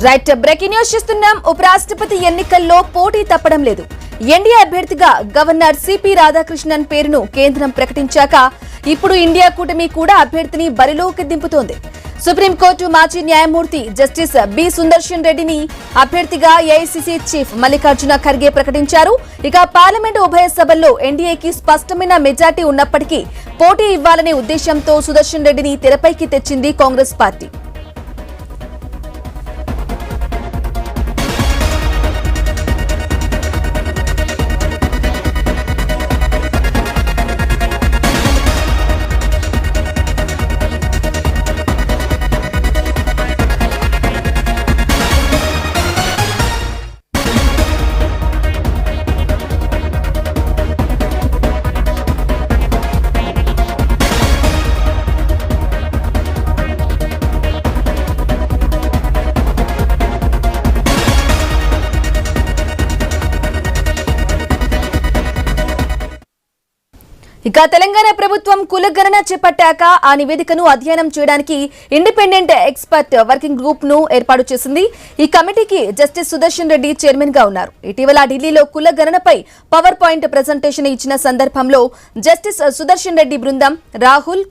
Right breaking news చూస్తున్నాం. ఉపరాష్ట్రపతి ఎన్నికల్లో పోటీ తప్పడం లేదు. ఎన్డీఏ అభ్యర్థిగా గవర్నర్ సిపి రాధాకృష్ణన్ పేరును కేంద్రం ప్రకటించాక ఇప్పుడు ఇండియా కూటమి కూడా అభ్యర్థిని బరిలోకి దింపుతోంది. సుప్రీంకోర్టు మాజీ న్యాయమూర్తి జస్టిస్ బి సుదర్శన్ రెడ్డిని అభ్యర్థిగా ఏఐసీసీ చీఫ్ మల్లికార్జున ఖర్గే ప్రకటించారు. ఇక పార్లమెంటు ఉభయ సభల్లో ఎన్డీఏకి స్పష్టమైన మెజార్టీ ఉన్నప్పటికీ పోటీ ఇవ్వాలనే ఉద్దేశంతో సుదర్శన్ రెడ్డిని తెరపైకి తెచ్చింది కాంగ్రెస్ పార్టీ. ఇక తెలంగాణ ప్రభుత్వం కులగణన చేపట్టాక ఆ నివేదికను అధ్యయనం చేయడానికి ఇండిపెండెంట్ ఎక్స్పర్ట్ వర్కింగ్ గ్రూప్ ను ఏర్పాటు చేసింది. ఈ కమిటీకి జస్టిస్ సుదర్శన్ రెడ్డి చైర్మన్ గా ఉన్నారు. ఇటీవల ఢిల్లీలో కులగణనపై పవర్ పాయింట్ ప్రెజెంటేషన్ ఇచ్చిన సందర్భంలో జస్టిస్ సుదర్శన్ రెడ్డి బృందం రాహుల్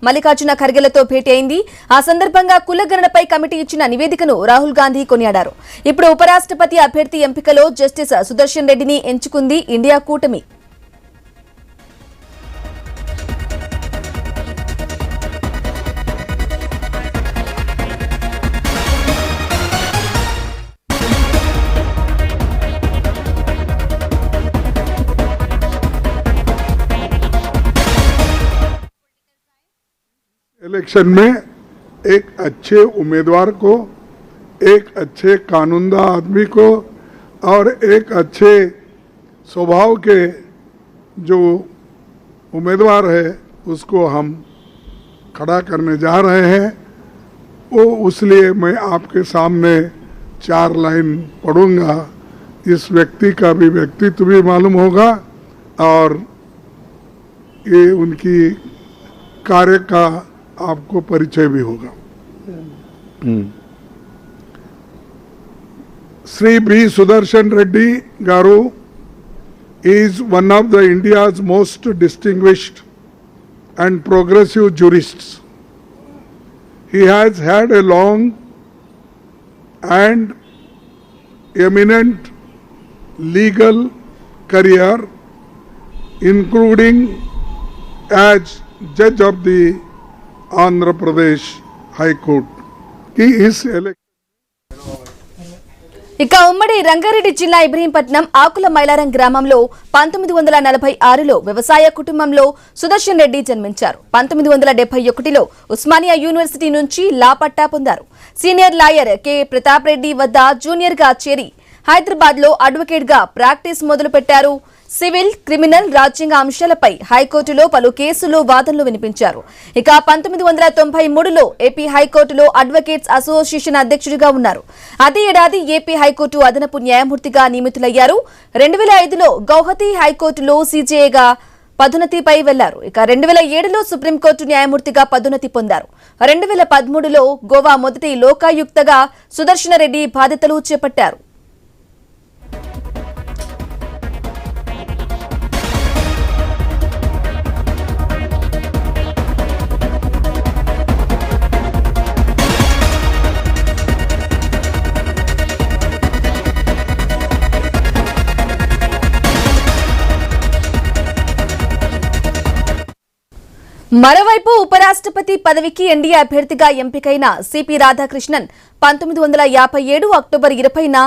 మల్లికార్జున ఖర్గేలతో భేటీ అయింది. ఆ సందర్భంగా కులగణనపై కమిటీ ఇచ్చిన నివేదికను రాహుల్ గాంధీ కొనియాడారు. ఇప్పుడు ఉపరాష్ట్రపతి అభ్యర్థి ఎంపికలో జస్టిస్ సుదర్శన్ రెడ్డిని ఎంచుకుంది ఇండియా కూటమి. इलेक्शन में एक अच्छे उम्मीदवार को, एक अच्छे कानूनदा आदमी को और एक अच्छे स्वभाव के जो उम्मीदवार है उसको हम खड़ा करने जा रहे हैं. वो इसलिए मैं आपके सामने 4 लाइन पढ़ूंगा. इस व्यक्ति का भी व्यक्तित्व भी मालूम होगा और ये उनकी कार्य का आपको परिचय भी होगा. Shri B Sudarshan Reddy garu is one of the India's most distinguished and progressive jurists. He has had a long and eminent legal career, including as judge of the Andhra Pradesh High Court. ఇక ఉమ్మడి రంగారెడ్డి జిల్లా ఇబ్రహీంపట్నం ఆకుల మైలారం గ్రామంలో 1946లో వ్యవసాయ కుటుంబంలో సుదర్శన్ రెడ్డి జన్మించారు. 1971లో ఉస్మానియా యూనివర్సిటీ నుంచి లా పట్టా పొందారు. Senior lawyer K Pratap Reddy వద్ద జూనియర్ గా చేరి హైదరాబాద్ లో అడ్వకేట్ గా ప్రాక్టీస్ మొదలుపెట్టారు. సివిల్, క్రిమినల్, రాజ్యాంగ అంశాలపై హైకోర్టులో పలు కేసులు వాదనలు వినిపించారు. ఇక 1993లో ఏపీ హైకోర్టులో అడ్వకేట్స్ అసోసియేషన్ అధ్యక్షుడిగా ఉన్నారు. అదే ఏడాది ఏపీ హైకోర్టు అదనపు న్యాయమూర్తిగా నియమితులయ్యారు. 2005లో గౌహతి హైకోర్టులో సీజేగా పదోన్నతిపై వెళ్లారు. ఇక 2007లో సుప్రీంకోర్టు న్యాయమూర్తిగా పదోన్నతి పొందారు. 2013లో గోవా మొదటి లోకాయుక్తగా సుదర్శన రెడ్డి బాధ్యతలు చేపట్టారు. మరోవైపు ఉపరాష్ట్రపతి పదవికి ఎన్డీఏ అభ్యర్థిగా ఎంపికైన సిపి రాధాకృష్ణన్ 1957 అక్టోబర్ 20న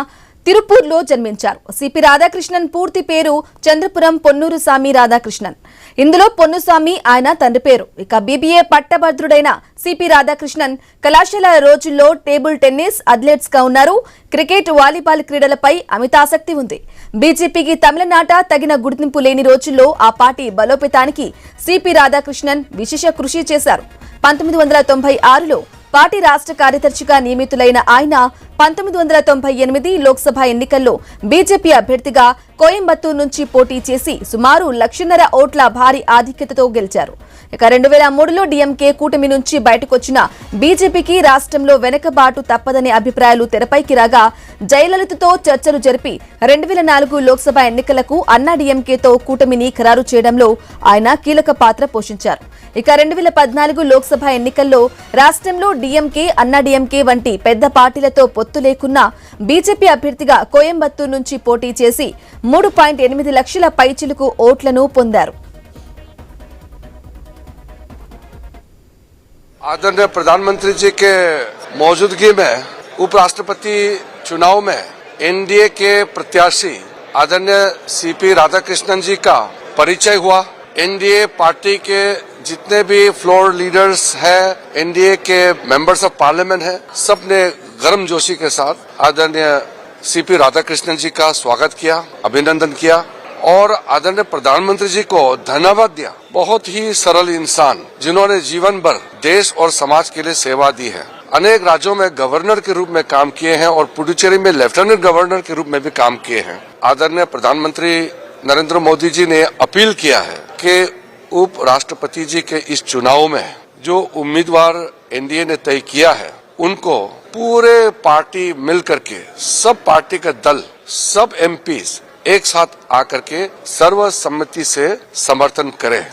తిరుపూర్లో జన్మించారు. సిపి రాధాకృష్ణన్ పూర్తి పేరు చంద్రపురం పొన్నూరు సామి రాధాకృష్ణన్. ఇందులో పొన్నుసామి ఆయన తండ్రి పేరు. ఇక బీబీఏ పట్టభద్రుడైన సిపి రాధాకృష్ణన్ కళాశాల రోజుల్లో టేబుల్ టెన్నిస్ అథ్లెట్స్ గా ఉన్నారు. క్రికెట్, వాలీబాల్ క్రీడలపై అమితాసక్తి ఉంది. బీజేపీకి తమిళనాట తగిన గుర్తింపు లేని రోజుల్లో ఆ పార్టీ బలోపేతానికి సిపి రాధాకృష్ణన్ విశేష కృషి చేశారు. 1996లో పార్టీ రాష్ట్ర కార్యదర్శిగా నియమితులైన ఆయన 1998 లోక్సభ ఎన్నికల్లో బీజేపీ అభ్యర్థిగా కోయంబత్తూరు నుంచి పోటీ చేసి సుమారు 1.5 లక్షల ఓట్ల భారీ ఆధిక్యతతో గెలిచారు. ఇక 2003లో డీఎంకే కూటమి నుంచి బయటకొచ్చిన బీజేపీకి రాష్ట్రంలో వెనకబాటు తప్పదనే అభిప్రాయాలు తెరపైకి రాగా జయలలితతో చర్చలు జరిపి 2004 లోక్సభ ఎన్నికలకు అన్నా డీఎంకేతో కూటమిని ఖరారు చేయడంలో ఆయన కీలక పాత్ర పోషించారు. ఇక 2014 లోక్సభ ఎన్నికల్లో రాష్ట్రంలో డీఎంకే అన్నా డీఎంకే వంటి పెద్ద పార్టీలతో పొత్తు లేకున్నా బీజేపీ అభ్యర్థిగా కోయంబత్తూరు నుంచి పోటీ చేసి 3.8 లక్షల పైచిలుకు ఓట్లను పొందారు. आदरणीय प्रधानमंत्री जी के मौजूदगी में उपराष्ट्रपति चुनाव में एनडीए के प्रत्याशी आदरणीय सीपी राधाकृष्णन जी का परिचय हुआ। एनडीए पार्टी के जितने भी फ्लोर लीडर्स हैं, एनडीए के मेंबर्स ऑफ पार्लियामेंट हैं, सब ने गर्मजोशी के साथ आदरणीय सीपी राधाकृष्णन जी का स्वागत किया, अभिनंदन किया और आदरणीय प्रधानमंत्री जी को धन्यवाद दिया। बहुत ही सरल इंसान जिन्होंने जीवन भर देश और समाज के लिए सेवा दी है। अनेक राज्यों में गवर्नर के रूप में काम किए हैं और पुडुचेरी में लेफ्टिनेंट गवर्नर के रूप में भी काम किए हैं। आदरणीय प्रधानमंत्री नरेंद्र मोदी जी ने अपील किया है कि उप राष्ट्रपति जी के इस चुनाव में जो उम्मीदवार एनडीए ने तय किया है उनको पूरे पार्टी मिल करके सब पार्टी का दल, सब एमपीज एक साथ आकर के सर्वसम्मति से समर्थन करें।